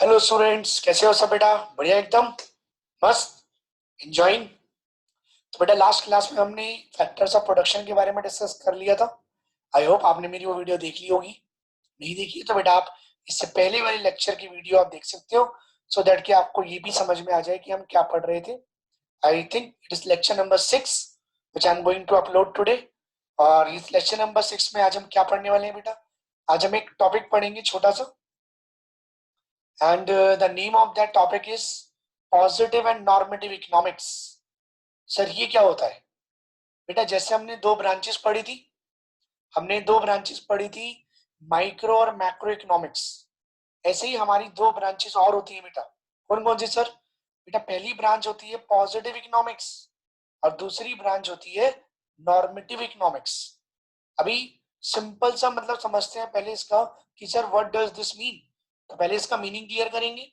Hello students, कैसे हो सब बेटा? बढ़िया एकदम मस्त एंजॉइंग। तो बेटा लास्ट क्लास में हमने फैक्टर्स ऑफ प्रोडक्शन के बारे में डिस्कस कर लिया था। आई होप आपने मेरी वो वीडियो देख ली होगी। नहीं देखी है तो बेटा आप इससे पहले वाले लेक्चर की वीडियो आप देख सकते हो, सो दैट कि आपको ये भी समझ में आ जाए कि हम क्या पढ़ रहे थे। I think it is lecture number 6 which I am going to upload today. और इस लेक्चर नंबर 6 में आज हम क्या पढ़ने वाले हैं बेटा? आज हम एक टॉपिक पढ़ेंगे छोटा सा, and the name of that topic is positive and normative economics. Sir ये क्या होता है बेटा? जैसे हमने दो ब्रांचेस पढ़ी थी, माइक्रो और मैक्रो इकोनॉमिक्स। ऐसे ही हमारी दो ब्रांचेस और होती है बेटा। कौन कौन सी सर? बेटा पहली ब्रांच होती है पॉजिटिव इकोनॉमिक्स और दूसरी ब्रांच होती है नॉर्मेटिव इकोनॉमिक्स। अभी सिंपल सा मतलब समझते हैं पहले इसका कि sir what does this mean. तो पहले इसका मीनिंग क्लियर करेंगे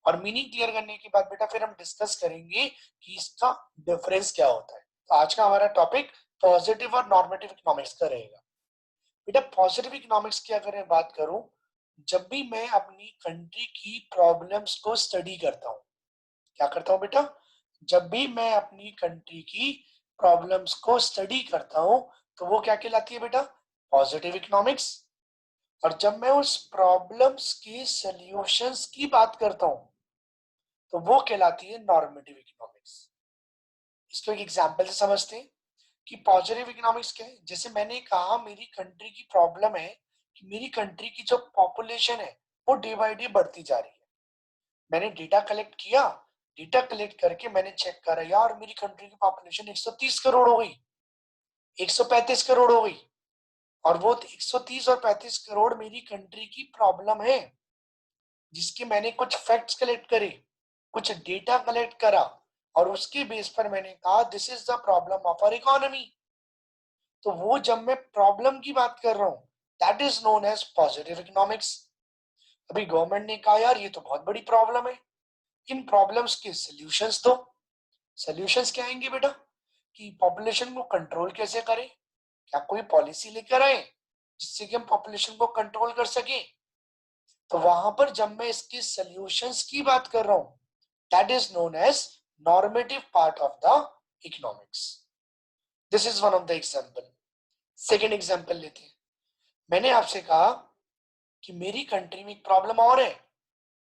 और मीनिंग क्लियर करने के बाद बेटा फिर हम डिस्कस करेंगे कि इसका डिफरेंस क्या होता है। तो आज का हमारा टॉपिक पॉजिटिव और नॉर्मेटिव इकोनॉमिक्स का रहेगा। बेटा पॉजिटिव इकोनॉमिक्स की अगर मैं बात करूं, जब भी मैं अपनी कंट्री की प्रॉब्लम्स को स्टडी करता हूं, क्या करता हूं बेटा? जब भी मैं अपनी कंट्री की प्रॉब्लम्स को स्टडी करता हूं तो वो क्या कहलाती है बेटा? Positive economics. और जब मैं उस प्रॉब्लम्स की सॉल्यूशंस की बात करता हूं तो वो कहलाती है नॉर्मेटिव इकोनॉमिक्स। इसको एक एग्जांपल से समझते हैं कि पॉजिटिव इकोनॉमिक्स क्या है। जैसे मैंने कहा मेरी कंट्री की प्रॉब्लम है कि मेरी कंट्री की जो पॉपुलेशन है वो डे बाय डे बढ़ती जा रही है। मैंने डेटा कलेक्ट किया, डेटा कलेक्ट करके मैंने चेक करा यार मेरी कंट्री की पॉपुलेशन 130 करोड़ हो गई, 135 करोड़ हो गई। और वो 130 और 35 करोड़ मेरी कंट्री की प्रॉब्लम है, जिसके मैंने कुछ फैक्ट्स कलेक्ट करे, कुछ डेटा कलेक्ट करा और उसके बेस पर मैंने कहा this is the problem of our economy. तो वो जब मैं प्रॉब्लम की बात कर रहा हूं that is known as positive economics. अभी गवर्नमेंट ने कहा यार ये तो बहुत बड़ी प्रॉब्लम है, इन प्रॉब्लम्स के सॉल्यूशंस दो। सॉल्यूशंस क्या आएंगे बेटा? कि पॉपुलेशन को कंट्रोल कैसे करें, क्या कोई पॉलिसी लेकर आए जिससे कि हम पॉपुलेशन को कंट्रोल कर सके। तो वहां पर जब मैं इसके सॉल्यूशंस की बात कर रहा हूं that is known as normative part of the economics. This is one of the example. Second example लेते हैं। मैंने आपसे कहा कि मेरी कंट्री में एक प्रॉब्लम और है,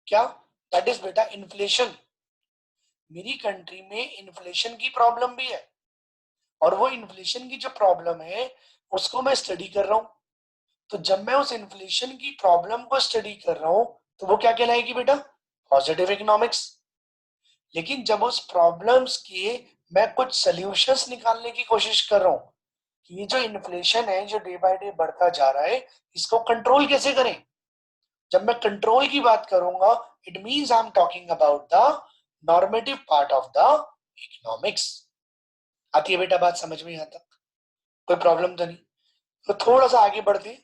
क्या? दैट इज बेटा इन्फ्लेशन। मेरी कंट्री में इन्फ्लेशन की प्रॉब्लम भी है और वो इन्फ्लेशन की जो प्रॉब्लम है उसको मैं स्टडी कर रहा हूं। तो जब मैं उस इन्फ्लेशन की प्रॉब्लम को स्टडी कर रहा हूं तो वो क्या कहलाएगी बेटा? Positive economics. लेकिन जब उस प्रॉब्लम्स के मैं कुछ सॉल्यूशंस निकालने की कोशिश कर रहा हूं कि ये जो इन्फ्लेशन है जो डे बाय डे बढ़ता जा रहा है इसको कंट्रोल कैसे करें, जब मैं कंट्रोल की बात करूंगा it means I am talking about the normative part of the economics. आती है बेटा बात समझ में? यहां तक कोई प्रॉब्लम तो नहीं? तो थोड़ा सा आगे बढ़ते हैं।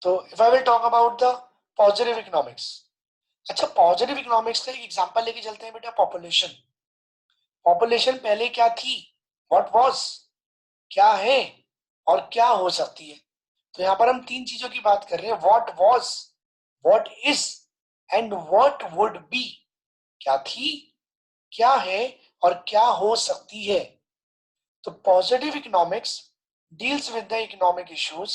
तो if I will talk about the positive economics. अच्छा पॉजिटिव इकोनॉमिक्स का एक एग्जांपल लेके चलते हैं बेटा। पॉपुलेशन। पॉपुलेशन पहले क्या थी? व्हाट वाज, क्या है और क्या हो सकती है। तो यहाँ पर हम तीन चीजों की बात कर रहे हैं, what was, what is and what would be. क्या थी, क्या है और क्या हो सकती है। तो positive economics deals with the economic issues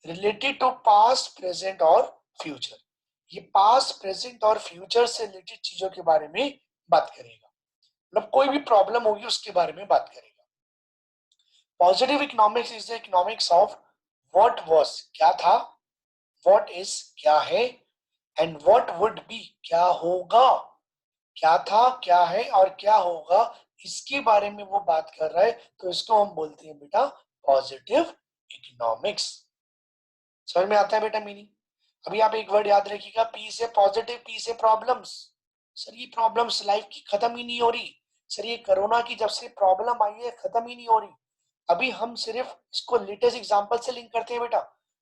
related to past present और फ्यूचर। ये पास्ट प्रेजेंट और फ्यूचर से रिलेटेड चीजों के बारे में बात करेगा, मतलब कोई भी प्रॉब्लम होगी उसके बारे में बात करेगा। Positive economics is the economics of what was, क्या था, व्हाट इज, क्या है, एंड व्हाट वुड बी, क्या होगा। क्या था, क्या है और क्या होगा, इसके बारे में वो बात कर रहा है। तो इसको हम बोलते हैं बेटा पॉजिटिव इकोनॉमिक्स। समझ में आता है बेटा मीनिंग? अभी आप एक वर्ड याद रखिएगा, पी से पॉजिटिव, पी से प्रॉब्लम्स। सर ये प्रॉब्लम्स लाइफ की खत्म ही नहीं हो रही। सर ये कोरोना की जब से प्रॉब्लम आई है खत्म ही नहीं हो रही। अभी हम सिर्फ इसको लेटेस्ट एग्जांपल से लिंक करते हैं बेटा।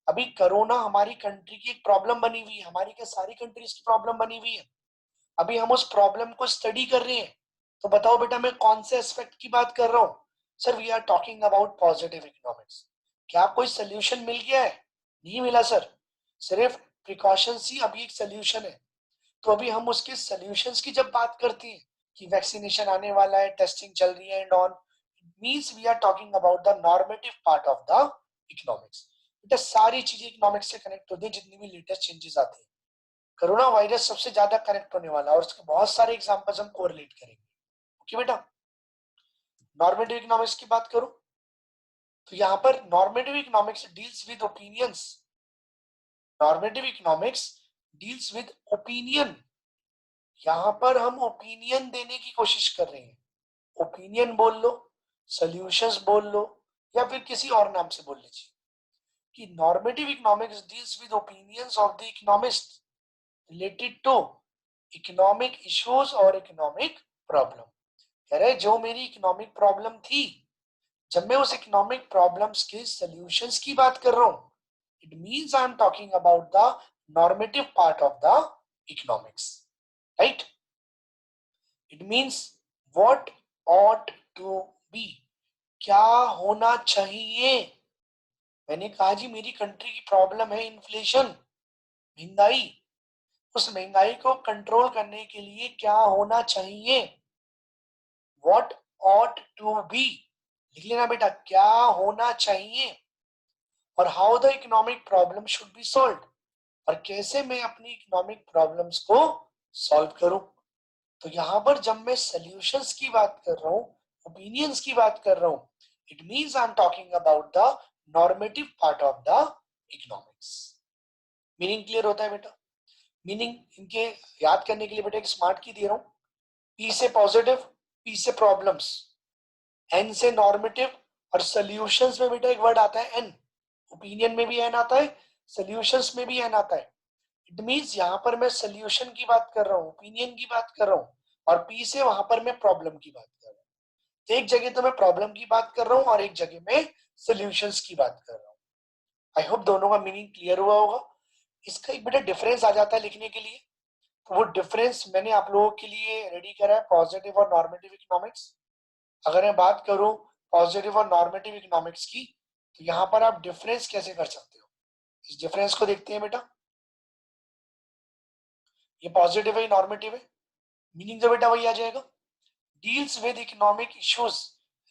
अभी कोरोना हमारी कंट्री की एक प्रॉब्लम बनी हुई है, हमारी क्या सारी कंट्रीज की प्रॉब्लम बनी हुई है। अभी हम उस प्रॉब्लम को स्टडी कर रहे हैं। तो बताओ बेटा मैं कौन से एस्पेक्ट की बात कर रहा हूँ? Sir we are talking about positive economics. क्या कोई सोल्यूशन मिल गया है? नहीं मिला सर। सिर्फ प्रिकॉशंस ही अभी एक सोल्यूशन है। तो अभी हम उसके सॉल्यूशंस की जब बात करते हैं कि वैक्सीनेशन आने वाला है, टेस्टिंग चल रही है and on, means we are talking about the normative part of the economics. बेटा सारी चीजें इकोनॉमिक्स से कनेक्ट होती है, जितनी भी लेटेस्ट चेंजेस आते हैं। कोरोना वायरस सबसे ज्यादा कनेक्ट होने वाला है और उसके बहुत सारे एग्जांपल्स हम कोरिलेट करेंगे। ओके बेटा, नॉर्मेटिव इकोनॉमिक्स की बात करूं तो यहाँ पर normative economics deals with opinions. Normative economics deals with opinion. यहाँ पर हम ओपिनियन देने की कोशिश कर रहे हैं। ओपिनियन बोल लो, सॉल्यूशंस बोल लो, या फिर किसी और नाम से बोल लीजिए कि normative economics deals with opinions of the economist related to economic issues और इकोनॉमिक प्रॉब्लम। कह रहे जो मेरी इकोनॉमिक प्रॉब्लम थी, जब मैं उस इकोनॉमिक प्रॉब्लम्स के सॉल्यूशंस की बात कर रहा हूं, it means I am talking about the normative part of the economics, right? It means what ought to be, क्या होना चाहिए। मैंने कहा जी मेरी कंट्री की प्रॉब्लम है इन्फ्लेशन, महंगाई। उस महंगाई को कंट्रोल करने के लिए क्या होना चाहिए, व्हाट ऑट टू बी। लिख लेना बेटा, क्या होना चाहिए, और how the economic problem should be solve, और कैसे मैं अपनी इकोनॉमिक प्रॉब्लम्स को सॉल्व करूं। तो यहां पर जब मैं सॉल्यूशंस की बात कर रहा हूं, ओपिनियंस की बात कर रहा हूं, it means I am talking about the normative part of the economics. Meaning clear होता है बेटा? मीनिंग इनके याद करने के लिए बेटा एक स्मार्ट की दे रहा हूं। पी से पॉजिटिव, पी से प्रॉब्लम्स, एन से नॉर्मेटिव, और सॉल्यूशंस में बेटा एक वर्ड आता है एन। ओपिनियन में भी एन आता है, सॉल्यूशंस में भी एन आता है। इट मींस यहाँ पर मैं सॉल्यूशन की बात कर रहा हूँ, ओपिनियन की बात कर रहा हूँ, और पी से वहां पर मैं प्रॉब्लम की बात कर रहा हूँ। तो एक जगह तो मैं प्रॉब्लम की बात कर रहा हूँ और एक जगह में सॉल्यूशंस की बात कर रहा हूँ। आई होप दोनों का मीनिंग क्लियर हुआ होगा। इसका एक बेटा डिफरेंस आ जाता है लिखने के लिए, तो वो डिफरेंस मैंने आप लोगों के लिए रेडी करा है, पॉजिटिव और नॉर्मेटिव इकोनॉमिक्स। अगर मैं बात करूं पॉजिटिव और नॉर्मेटिव इकोनॉमिक्स की, तो यहां पर आप डिफरेंस कैसे कर सकते हो, इस डिफरेंस को देखते हैं बेटा। ये पॉजिटिव है, नॉर्मेटिव है, मीनिंग जो बेटा वही आ जाएगा, deals with economic issues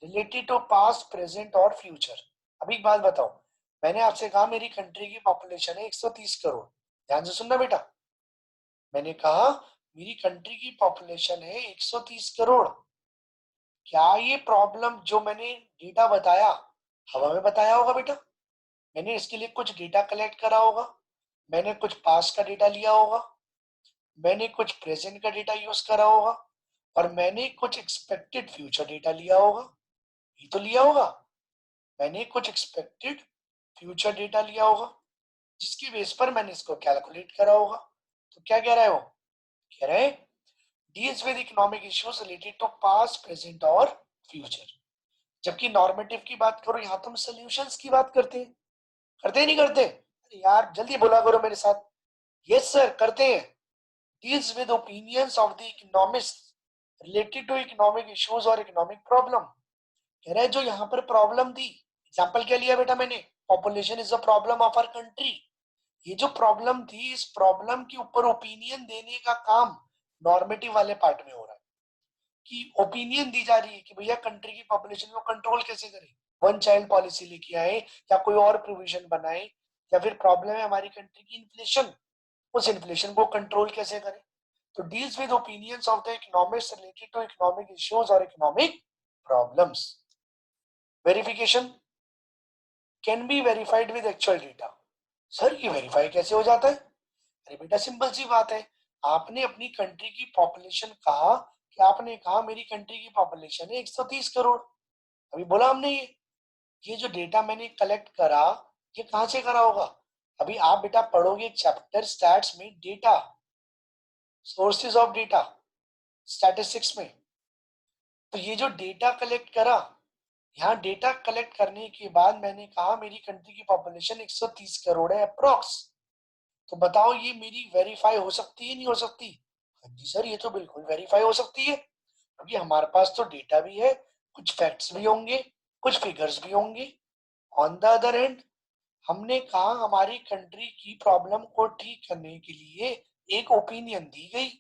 related to past, present और फ्यूचर। अभी एक बात बताओ, मैंने आपसे कहा मेरी कंट्री की पॉपुलेशन है 130 करोड़। ध्यान से सुनना बेटा, मैंने कहा मेरी कंट्री की पॉपुलेशन है 130 करोड़। क्या ये प्रॉब्लम जो मैंने डेटा बताया हवा में बताया होगा बेटा? मैंने इसके लिए कुछ डेटा कलेक्ट करा होगा, मैंने कुछ पास्ट का डेटा लिया होगा, मैंने कुछ प्रेजेंट का डेटा यूज करा होगा, और मैंने कुछ एक्सपेक्टेड फ्यूचर डेटा लिया होगा। ये तो लिया होगा, मैंने कुछ एक्सपेक्टेड फ्यूचर डेटा लिया होगा, जिसकी बेस पर मैंने इसको कैलकुलेट करा होगा। तो क्या कह रहा है वो? कह रहे हैं deals with economic issues related to past, present और फ्यूचर। जबकि नॉर्मेटिव की बात करो, यहाँ तो हम सॉल्यूशंस की बात करते हैं। करते ही नहीं करते? अरे यार जल्दी बोला करो मेरे साथ। यस सर, करते हैं। Deals with opinions of the economist related to economic issues और इकोनॉमिक प्रॉब्लम। कह रहा है जो यहाँ पर प्रॉब्लम थी, एग्जाम्पल क्या लिया बेटा मैंने, population is a problem of our country. ये जो प्रॉब्लम थी, इस प्रॉब्लम के ऊपर ओपिनियन देने का काम नॉर्मेटिव वाले पार्ट में हो रहा है, कि ओपिनियन दी जा रही है कि भैया कंट्री की पॉपुलेशन को कंट्रोल कैसे करें, वन चाइल्ड पॉलिसी लेके आए, या कोई और प्रोविजन बनाए, या फिर प्रॉब्लम है हमारी कंट्री की इन्फ्लेशन, उस इन्फ्लेशन को कंट्रोल कैसे करें। तो deals with opinions of the economics related to economic issues और economic problems. Verification can be verified with actual data. Sir ये वेरीफाई कैसे हो जाता है? अरे बेटा सिंपल सी बात है, आपने अपनी कंट्री की पॉपुलेशन कहा, कि आपने कहा मेरी कंट्री की पॉपुलेशन है 130 करोड़। अभी बोला हमने ये जो डेटा मैंने कलेक्ट करा, ये कहां से करा होगा? अभी आप बेटा पढ़ोगे चैप्टर स्टैट्स में, data, sources of data, statistics में। तो ये जो डेटा कलेक्ट करा, यहाँ डेटा कलेक्ट करने के बाद मैंने कहा मेरी कंट्री की पॉपुलेशन 130 करोड़ है अप्रोक्स। तो बताओ ये मेरी वेरीफाई हो सकती है नहीं हो सकती? हाँ जी सर, ये तो बिल्कुल वेरीफाई हो सकती है, क्योंकि हमारे पास तो डेटा भी है, कुछ फैक्ट्स भी होंगे, कुछ फिगर्स भी होंगे। ऑन द अदर हैंड, हमने कहा हमारी कंट्री की प्रॉब्लम को ठीक करने के लिए एक ओपिनियन दी गई,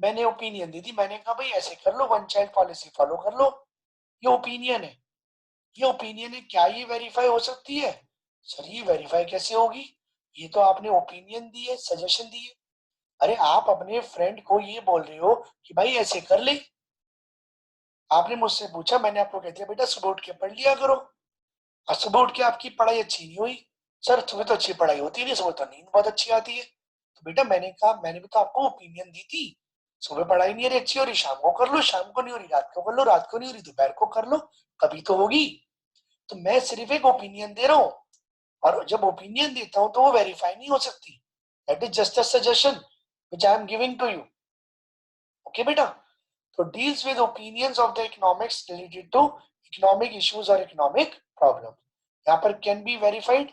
मैंने ओपिनियन दी थी, मैंने कहा भाई ऐसे कर लो, वन चाइल्ड पॉलिसी फॉलो कर लो, ये ओपिनियन है, ये ओपिनियन है, क्या ये वेरीफाई हो सकती है? सर ये वेरीफाई कैसे होगी? ये तो आपने ओपिनियन दी है, सजेशन दी है। अरे आप अपने फ्रेंड को ये बोल रहे हो कि भाई ऐसे कर ले, आपने मुझसे पूछा, मैंने आपको कह दिया बेटा सुबह उठ के पढ़ लिया करो, और सुबह उठ के आपकी पढ़ाई अच्छी नहीं हुई। सर सुबह तो अच्छी पढ़ाई होती नहीं, सुबह तो नींद बहुत अच्छी आती है। तो बेटा मैंने कहा, मैंने भी तो आपको ओपिनियन दी थी, सुबह पढ़ाई नहीं रही अच्छी हो रही, शाम को कर लो, शाम को नहीं हो रही रात को कर लो, रात को नहीं हो रही दोपहर को कर लो, कभी तो होगी। तो मैं सिर्फ एक ओपिनियन दे रहा हूँ, और जब ओपिनियन देता हूं तो वो वेरीफाई नहीं हो सकती। That is just a suggestion which I am giving to you. Okay बेटा, तो deals with opinions of the economics related to economic issues और इकोनॉमिक प्रॉब्लम। यहाँ पर can be verified,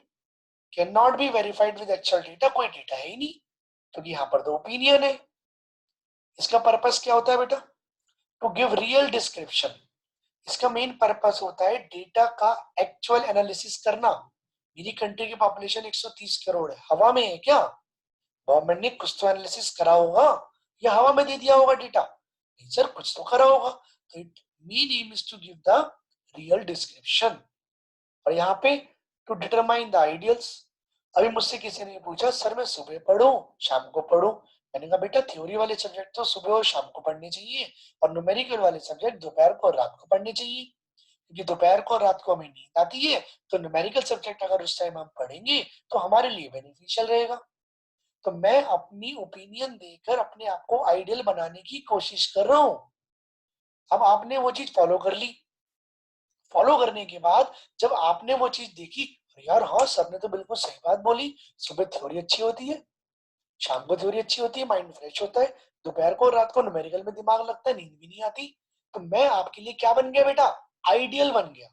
can not be verified with actual data, कोई data है ही नहीं, क्योंकि यहाँ पर तो ओपिनियन है। इसका पर्पस क्या होता है बेटा? To give real description. इसका मेन पर्पस होता है डेटा का एक्चुअल एनालिसिस करना। मेरी कंट्री की पॉपुलेशन 130 करोड़ है, हवा में है क्या? गवर्नमेंट ने कुछ तो एनालिसिस करा होगा, या हवा में दे दिया होगा डेटा? नहीं सर, कुछ तो करा होगा। तो it main aim is to give the real description. और यहाँ पे टू डिटरमाइन द आइडियल्स। अभी मुझसे किसी ने पूछा सर मैं सुबह पढ़ूं शाम को पढ़ूं, मैंने कहा बेटा थ्योरी वाले सब्जेक्ट तो सुबह और शाम को पढ़ने चाहिए, और न्यूमेरिकल वाले सब्जेक्ट दोपहर को और रात को पढ़ने चाहिए, क्योंकि दोपहर को और रात को हमें नींद आती है, तो न्यूमेरिकल सब्जेक्ट अगर उस टाइम हम पढ़ेंगे तो हमारे लिए बेनिफिशियल रहेगा। तो मैं अपनी ओपिनियन देकर अपने आप को आइडियल बनाने की कोशिश कर रहा हूं। अब आपने वो चीज फॉलो कर ली, फॉलो करने के बाद जब आपने वो चीज देखी, अरे यार हाँ सर ने तो बिल्कुल सही बात बोली, सुबह थ्योरी अच्छी होती है, शाम को थ्योरी अच्छी होती है, माइंड फ्रेश होता है, दोपहर को और रात को न्यूमेरिकल में दिमाग लगता है, नींद भी नहीं आती। तो मैं आपके लिए क्या बन गया बेटा? आइडियल बन गया।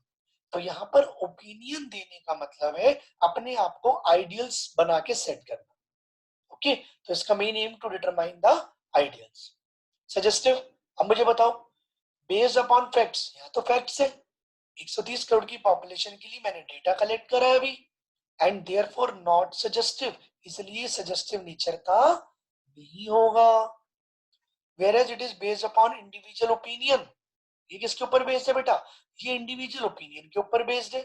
तो यहाँ पर ओपिनियन देने का मतलब है अपने आप को आइडियल्स बना के सेट करना। ओके, तो इसका main aim to determine the ideals. Suggestive, अब मुझे बताओ, बेस्ड अपॉन फैक्ट्स, यहाँ तो फैक्ट्स है, 130 करोड़ की पॉपुलेशन के लिए मैंने डेटा कलेक्ट करा है अभी, एंड देयरफॉर नॉट सजेस्टिव, इसलिए सजेस्टिव नेचर का नहीं होगा। Where as it is based upon individual opinion, ये किसके ऊपर बेस्ड है बेटा? ये इंडिविजुअल ओपिनियन के ऊपर बेस्ड है,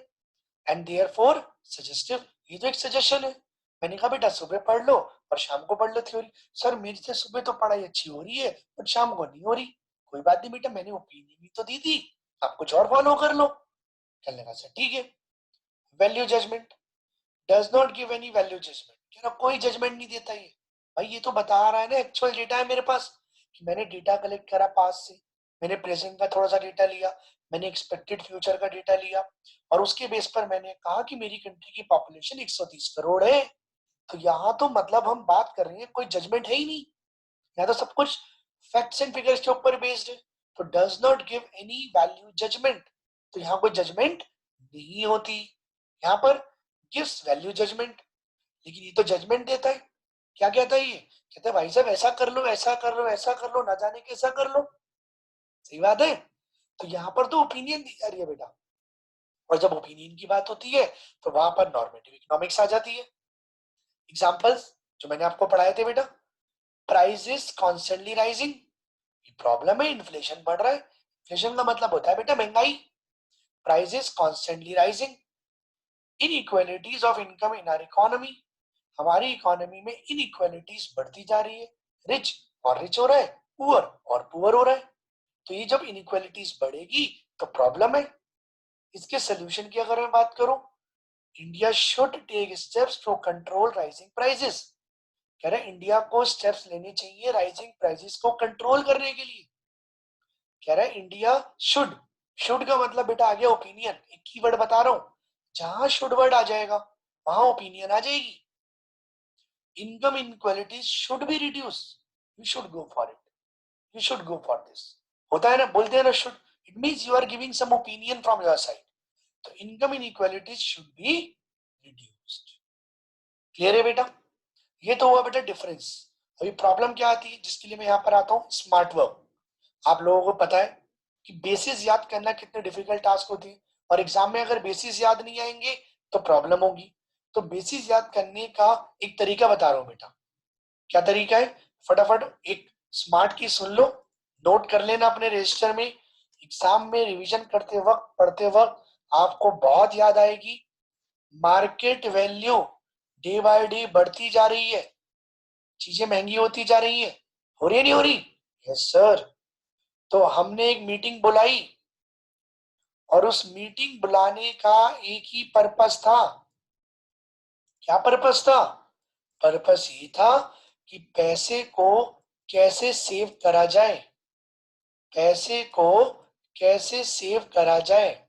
एंड देयरफॉर सजेस्टिव, ये तो एक सजेशन है। मैंने कहा बेटा सुबह पढ़ लो और शाम को पढ़ लो थ्योरी। सर मेरी से सुबह तो पढ़ाई अच्छी हो रही है बट शाम को नहीं हो रही। कोई बात नहीं बेटा, मैंने ओपिनियन भी तो दी थी, आप कुछ और फॉलो कर लो। कहने लगा सर ठीक है। Value judgement, does not give any value judgement, कह रहा कोई जजमेंट नहीं देता ये। भाई ये तो बता रहा है ना, एक्चुअल डेटा है मेरे पास, कि मैंने डेटा कलेक्ट करा पास से, मैंने प्रेजेंट का थोड़ा सा डेटा लिया, मैंने एक्सपेक्टेड फ्यूचर का डेटा लिया, और उसके बेस पर मैंने कहा कि मेरी कंट्री की पॉपुलेशन 130 करोड़ है। तो यहाँ तो मतलब हम बात कर रहे हैं, कोई जजमेंट है ही नहीं, यहाँ तो सब कुछ फैक्ट्स एंड फिगर्स के ऊपर बेस्ड है। तो does not give any value judgement, तो यहाँ कोई जजमेंट नहीं होती। यहाँ पर गिव्स वैल्यू जजमेंट, लेकिन ये तो जजमेंट देता है। क्या कहता है ये? कहता है भाई साहब ऐसा कर लो, ऐसा कर लो, ऐसा कर लो, ना जाने कैसा कर लो। सही बात है। तो यहाँ पर तो ओपिनियन दी जा रही है बेटा, और जब ओपिनियन की बात होती है तो वहां पर नॉर्मेटिव इकोनॉमिक्स आ जाती है। एग्जांपल्स जो मैंने आपको पढ़ाए थे बेटा, प्राइसेस कॉन्स्टेंटली राइजिंग, प्रॉब्लम है, इन्फ्लेशन बढ़ रहा है। इन्फ्लेशन का मतलब होता है बेटा महंगाई। Prices constantly rising, inequalities of income in our economy, हमारी इकोनॉमी में इनइक्वालिटीज बढ़ती जा रही है, रिच और रिच हो रहा है, पुअर और पुअर हो रहा है। तो ये जब इनइक्वालिटीज बढ़ेगी तो प्रॉब्लम है। इसके सोल्यूशन की अगर मैं बात करूं, India should take steps to control rising prices, कह रहे इंडिया को स्टेप्स लेने चाहिए राइजिंग प्राइसेस को कंट्रोल करने के लिए। कह रहा है इंडिया शुड, शुड का मतलब बेटा आ गया ओपिनियन, एक कीवर्ड बता रहा हूं, जहां शुड वर्ड आ जाएगा वहां ओपिनियन आ जाएगी। Income inequalities should be reduce, you should go for it, you should go for this, होता है ना, बोलते हैं ना should, it means you are giving some opinion from your side. तो income inequalities should be reduced. Clear है बेटा? ये तो हुआ बेटा डिफरेंस। अभी प्रॉब्लम क्या आती है जिसके लिए मैं यहाँ पर आता हूँ, स्मार्ट वर्क। आप लोगों को पता है कि बेसिस याद करना कितने डिफिकल्ट टास्क होती है, और एग्जाम में अगर बेसिस याद नहीं आएंगे तो प्रॉब्लम होगी। तो बेसिस याद करने का एक तरीका बता रहा हूं बेटा, क्या तरीका है? फटाफट एक स्मार्ट की सुन लो, नोट कर लेना अपने रजिस्टर में, एग्जाम में रिवीजन करते वक्त पढ़ते वक्त आपको बहुत याद आएगी। Market value day by day बढ़ती जा रही है, चीजें महंगी होती जा रही है, हो रही है नहीं हो रही? Yes sir. तो हमने एक मीटिंग बुलाई और उस मीटिंग बुलाने का एक ही पर्पस था। क्या पर्पस था? पर्पस ये था कि पैसे को कैसे सेव करा जाए, पैसे को कैसे सेव करा जाए।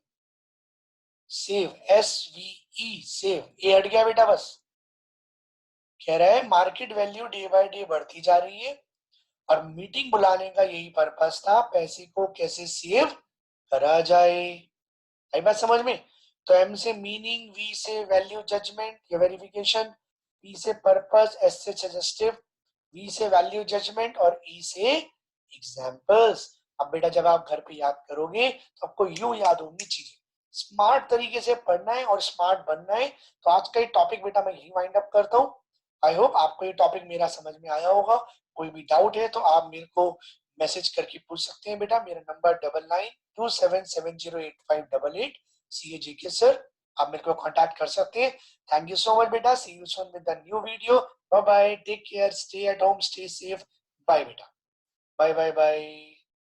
सेव, SVE, सेव, ए हट गया बेटा बस। कह रहा है market value day by day बढ़ती जा रही है और मीटिंग बुलाने का यही पर्पस था, पैसे को कैसे सेव करा जाए। आई बात समझ में? तो एम से मीनिंग, वी से वैल्यू जजमेंट या वेरिफिकेशन, पी से पर्पस, एस से सजेस्टिव, वी से वैल्यू जजमेंट और ई से एग्जाम्पल्स। अब बेटा जब आप घर पे याद करोगे तो आपको यूं याद होंगी चीजें। स्मार्ट तरीके से पढ़ना है और स्मार्ट बनना है। तो आज का ये टॉपिक बेटा मैं यही वाइंड अप करता हूँ। आई होप आपको ये टॉपिक मेरा समझ में आया होगा। कोई भी डाउट है तो आप मेरे को मैसेज करके पूछ सकते हैं बेटा। मेरा नंबर 9927708588, CA JK सर। आप मेरे को कांटेक्ट कर सकते हैं। थैंक यू सो मच बेटा। See you soon with the new video. Bye bye, take care, stay at home, stay safe. Bye बेटा, बाय बाय बाय।